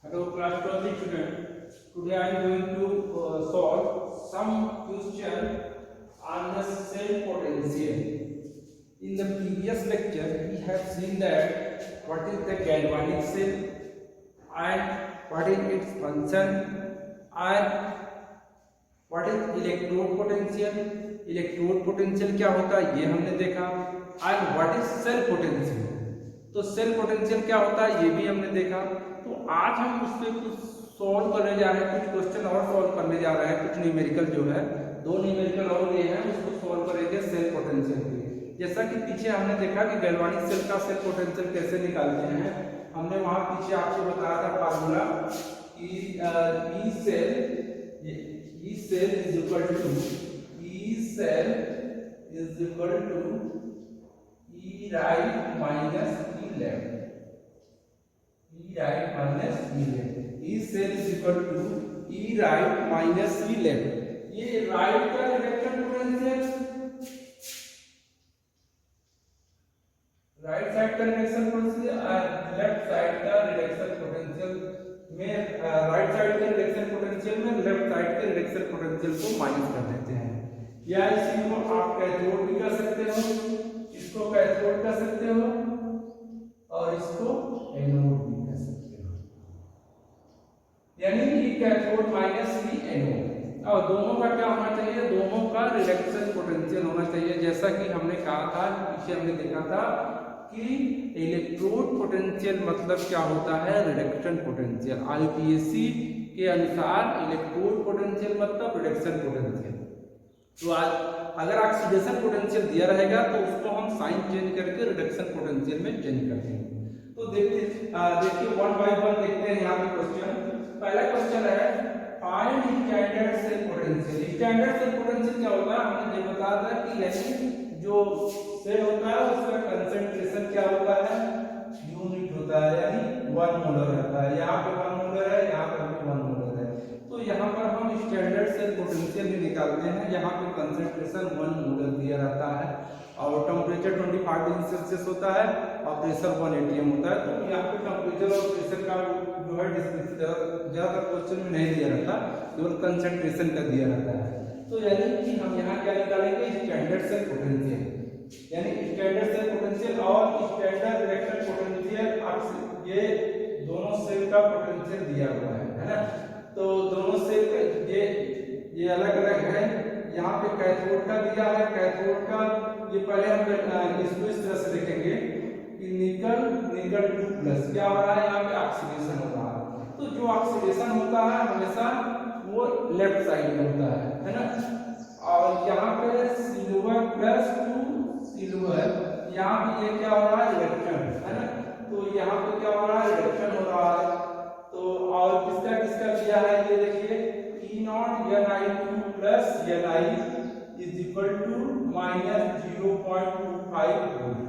Hello class 12 student. Today I am going to solve some question on the cell potential. In the previous lecture we have seen that what is the galvanic cell and what is its function and what is electrode potential. Electrode potential क्या होता है ये हमने देखा and what is cell potential. तो cell potential क्या होता है ये भी हमने देखा. तो आज हम उस पर कुछ सॉल्व करने जा रहे हैं, कुछ क्वेश्चन और सॉल्व करने जा रहे हैं. कुछ न्यूमेरिकल जो है दो न्यूमेरिकल और लिए हैं उसको सॉल्व करेंगे सेल पोटेंशियल के. जैसा कि पीछे हमने देखा कि गैल्वानिक सेल का सेल पोटेंशियल कैसे निकालते हैं. हमने वहां पीछे आपको बताया था फार्मूला कि E cell is equal to cell is equal to E right minus E left. E right minus E left. E cell is equal to E right minus E left. ये right का reduction potential, right side का reduction potential और left side का reduction potential में right side के reduction potential में left side के reduction potential को माइनस कर देते हैं. या इसी को आप कैथोड भी कर सकते हो, इसको कैथोड कर सकते हो और इसको एनोड भी कर सकते हो. यानी कि कैथोड माइनस ई एनोड. और दोनों का क्या होना चाहिए, दोनों का रिडक्शन पोटेंशियल होना चाहिए. जैसा कि हमने कहा था पीछे हमने देखा था कि इलेक्ट्रोड पोटेंशियल मतलब क्या होता है, रिडक्शन पोटेंशियल. आईपीएससी के अनुसार इलेक्ट्रोड पोटेंशियल मतलब रिडक्शन पोटेंशियल. तो आज अगर ऑक्सीडेशन पोटेंशियल दिया रहेगा तो उसको हम साइन चेंज करके रिडक्शन पोटेंशियल में चेंज कर देंगे. तो देखिए वन बाय वन देखते हैं. यहाँ पे क्वेश्चन, पहला क्वेश्चन है find standard cell potential. Standard cell potential क्या होता है, हमने ये बताया था कि यानी जो सेल होता है उसका कंसंट्रेशन क्या होता है, यूनिट होता है, यानी 1 मोलर रहता है. यहाँ पे 1 मोलर है, यहाँ पर भी 1 मोलर है. तो यहाँ पर हम स्टैंडर्ड सेल पोटेंशियल भी निकालते हैं. यहाँ पे कंसंट्रेशन 1 मोलर दिया रहता है और टेम्परेचर 25 डिग्री सेल्सियस होता है और प्रेशर 1 atm होता है. तो यहाँ पे टेम्परेचर और प्रेशर का जो है ज्यादातर क्वेश्चन में नहीं दिया रहता, केवल कंसंट्रेशन का दिया रहता है. तो यानी कि हम यहाँ क्या निकालेंगे, स्टैंडर्ड सेल पोटेंशियल. यानी स्टैंडर्ड सेल पोटेंशियल और स्टैंडर्ड रिडक्शन पोटेंशियल, ये दोनों सेल का पोटेंशियल दिया हुआ है ना. तो दोनों सेल ये अलग अलग है. यहाँ पे कैथोड का दिया है, कैथोड का ये पहले हम इसको इस तरह से देखेंगे कि निकल 2+ क्या हो रहा है, यहाँ पे ऑक्सीडेशन हो रहा है. तो जो ऑक्सीडेशन होता है हमेशा वो लेफ्ट साइड में होता है ना. और यहाँ पे सिल्वर +2 सिल्वर, यहाँ पे ये क्या हो रहा है, रिडक्शन है ना. तो यहाँ पे क्या हो रहा है, रिडक्शन हो रहा है. तो और किसका किसका दिया है ये देखिए, E0 Ni2 + Ni is equal to -0.25 volt.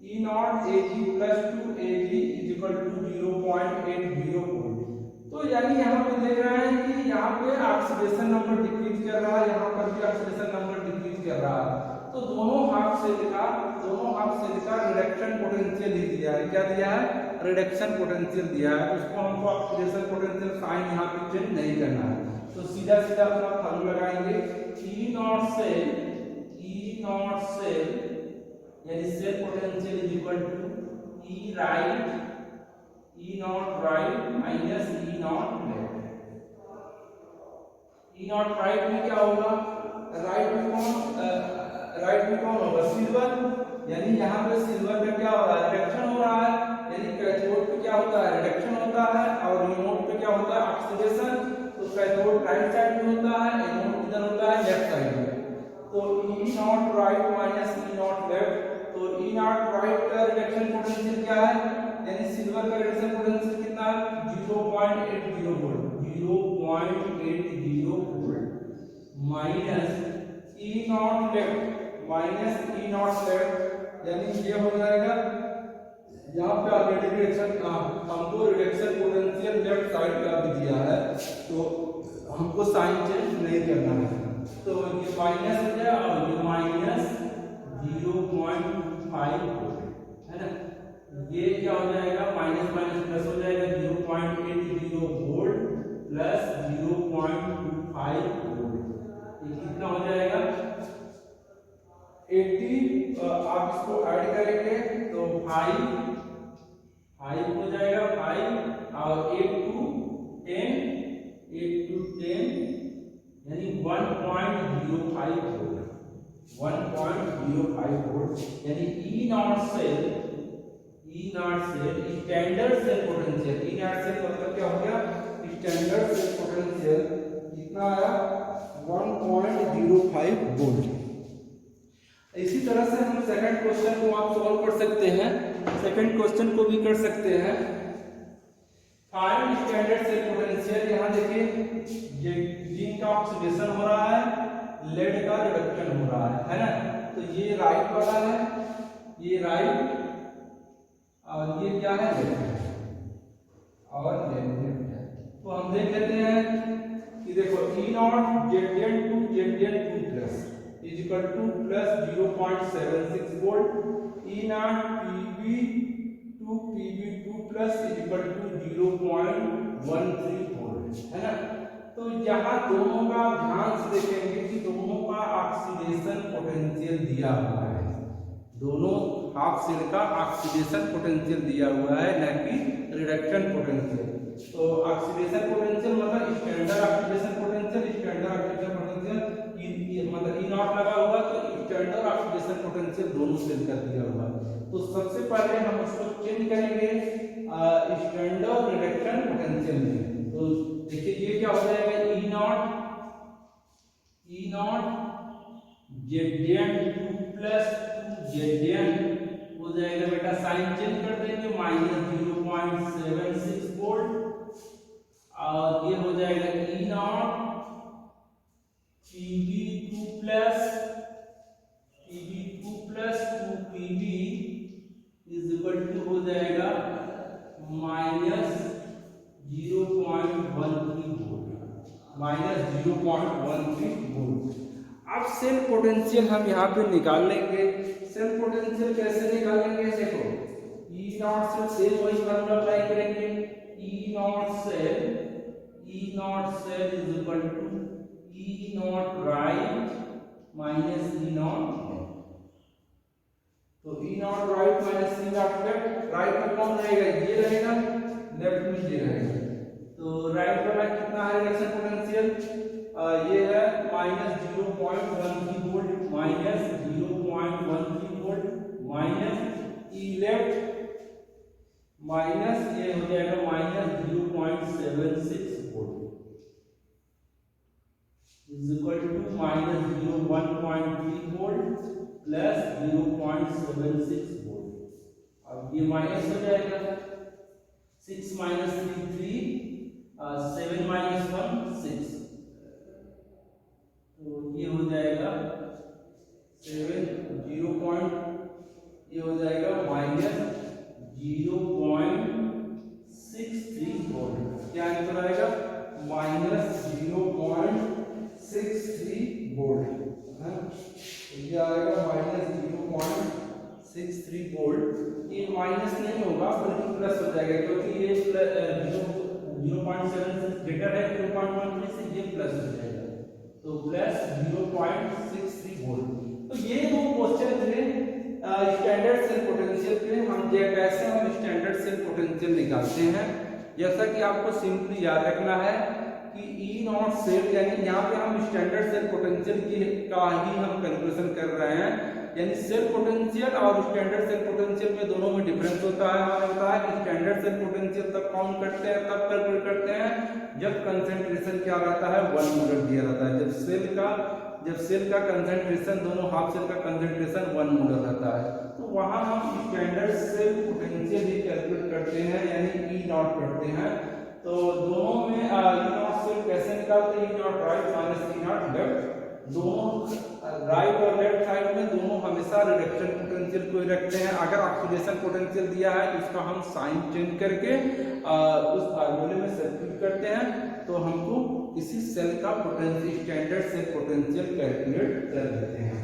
E0 Ag + 2Ag is equal to 0.80 volt. तो यानी यहाँ पे देख रहे हैं कि यहाँ पे ऑक्सीडेशन नंबर डिक्रीज कर रहा है, यहाँ पर भी ऑक्सीडेशन नंबर डिक्रीज कर रहा है. तो दोनों हाफ सेल का रिडक्शन पोटेंशियल ही दिया है. क्या दिया है, रिडक्शन पोटेंशियल दिया है. उसको हमको ऑक्सीडेशन पोटेंशियल साइन यहाँ पे चेंज नहीं करना है. तो सीधा अपना फार्मूला लगाएंगे. E0 सेल यानी cell potential is equal to E right minus E0 left. E0 right में क्या होगा, राइट में कौन होगा, सिल्वर. यानी यहाँ पे सिल्वर का क्या हो रहा है, रिडक्शन हो रहा है. यानी कैथोड पे क्या होता है, रिडक्शन होता है और एनोड पे क्या होता है, ऑक्सीडेशन. तो कैथोड राइट साइड में होता है, एनोड किधर होता है, लेफ्ट साइड में. तो E0 right minus E0 left. तो E0 राइट का रिडक्शन पोटेंशियल क्या है, यानी सिल्वर का रिडक्शन पोटेंशियल कितना है, 0.80 volt. 0.80 volt minus E0 left यानी ये हो जाएगा. यहाँ पे ऑलरेडी रिडक्शन हमको रिडक्शन पोटेंशियल लेफ्ट साइड का भी दिया है, तो हमको साइन चेंज नहीं करना है. तो ये माइनस हो जाए और ये -0.5 वोल्ट है ना. ये क्या हो जाएगा, माइनस माइनस प्लस हो जाएगा, 0.80 प्लस 0.25 वोल्ट। ये कितना हो जाएगा 80, आप इसको ऐड करेंगे तो 5 हो जाएगा 5 और 8 to 10 यानी 1.05 वोल्ट 1.05 वोल्ट यानी E naught cell standard cell potential E naught cell मतलब क्या हो गया स्टैंडर्ड सेल पोटेंशियल कितना आया 1.05 वोल्ट। इसी तरह से हम सेकंड क्वेश्चन को आप सॉल्व कर सकते हैं, सेकंड क्वेश्चन को भी कर सकते हैं। Find standard cell potential. यहाँ देखिए ये जिंक का ऑक्सीडेशन हो रहा है, लेड का रिडक्शन हो रहा है ना। तो ये राइट वाला है, ये राइट और ये क्या है लेफ्ट और लेफ्ट है। तो हम देख लेते हैं कि देखो E naught Zn2 Zn2 plus is equal to plus 0.76 volt, E naught Pb2 plus is equal to 0.13 volt है ना। तो यहाँ दोनों का ध्यान से देखेंगे कि दोनों का ऑक्सीडेशन पोटेंशियल दिया हुआ है, दोनों हाफ सेल का ऑक्सीडेशन पोटेंशियल दिया हुआ है न कि रिडक्शन पोटेंशियल। तो ऑक्सीडेशन पोटेंशियल मतलब स्टैंडर्ड ऑक्सीडेशन पोटेंशियल मतलब ई नॉट लगा हुआ तो स्टैंडर्ड ऑक्सीडेशन पोटेंशियल दोनों सेल का दिया हुआ है। तो सबसे पहले हम उसको चेंज करेंगे स्टैंडर्ड रिडक्शन पोटेंशियल में। तो देखिए ये क्या हो जाएगा E not Zn2 plus Zn हो जाएगा बेटा, साइन चेंज कर देंगे -0.76 वोल्ट और ये हो जाएगा E naught Pb2 plus 2Pb is equal to हो जाएगा -0.13 वोल्ट। अब सेल पोटेंशियल हम यहाँ पे निकाल लेंगे। सेल पोटेंशियल कैसे निकालेंगे देखो, E नॉट सेल वही फॉर्मूला अप्लाई करेंगे, E naught cell is equal to E naught right minus E naught left. तो E naught right minus E naught left, right में कौन रहेगा ये रहेगा, लेफ्ट में ये रहेगा। तो राइट वाला कितना है रिडक्शन पोटेंशियल, ये है -0.13 volt minus E left minus ये हो जाएगा -0.76 volt is equal to -1.3 volt plus 0.76 volt. अब ये माइनस हो जाएगा 6 माइनस 3 7 माइनस 1 6, तो ये हो जाएगा 7 ये हो जाएगा -0.63 वोल्ट। क्या आंसर आएगा -0.63 वोल्ट है, ये आएगा -0.63 वोल्ट। ये माइनस नहीं होगा बल्कि प्लस हो जाएगा क्योंकि ये 0.76 ग्रेटर है 0.13 से, ये प्लस हो जाएगा तो प्लस 0.63 वोल्ट। तो ये दो क्वेश्चन थे स्टैंडर्ड सेल पोटेंशियल के। हम कैसे हम स्टैंडर्ड सेल पोटेंशियल निकालते हैं, जैसा कि आपको सिंपली याद रखना है कि E नॉट सेल यानी यहाँ पे हम स्टैंडर्ड सेल पोटेंशियल का ही हम कैलकुलेशन कर रहे हैं, यानी सेल पोटेंशियल और स्टैंडर्ड सेल पोटेंशियल में दोनों में डिफरेंस होता है। हमें पता है कि स्टैंडर्ड सेल पोटेंशियल तब काउंट करते हैं, तब कैलकुलेट करते हैं जब कंसंट्रेशन क्या रहता है 1 मोलर दिया रहता है। जब सेल का कंसंट्रेशन दोनों हाफ सेल का कंसंट्रेशन 1 मोलर रहता है तो वहां हम स्टैंडर्ड सेल पोटेंशियल ही कैलकुलेट करते हैं यानी E नॉट करते हैं। तो दोनों में E नॉट सेल कैसे निकालते हैं, E naught right minus E naught left, दोनों राइट और लेफ्ट साइड में दोनों हमेशा रिडक्शन पोटेंशियल को ही रखते हैं। अगर ऑक्सीडेशन पोटेंशियल दिया है तो उसका हम साइन चेंज करके उस फार्मूले में सब्स्टिट्यूट करते हैं तो हमको किसी सेल का potential standard cell potential calculate कर देते हैं।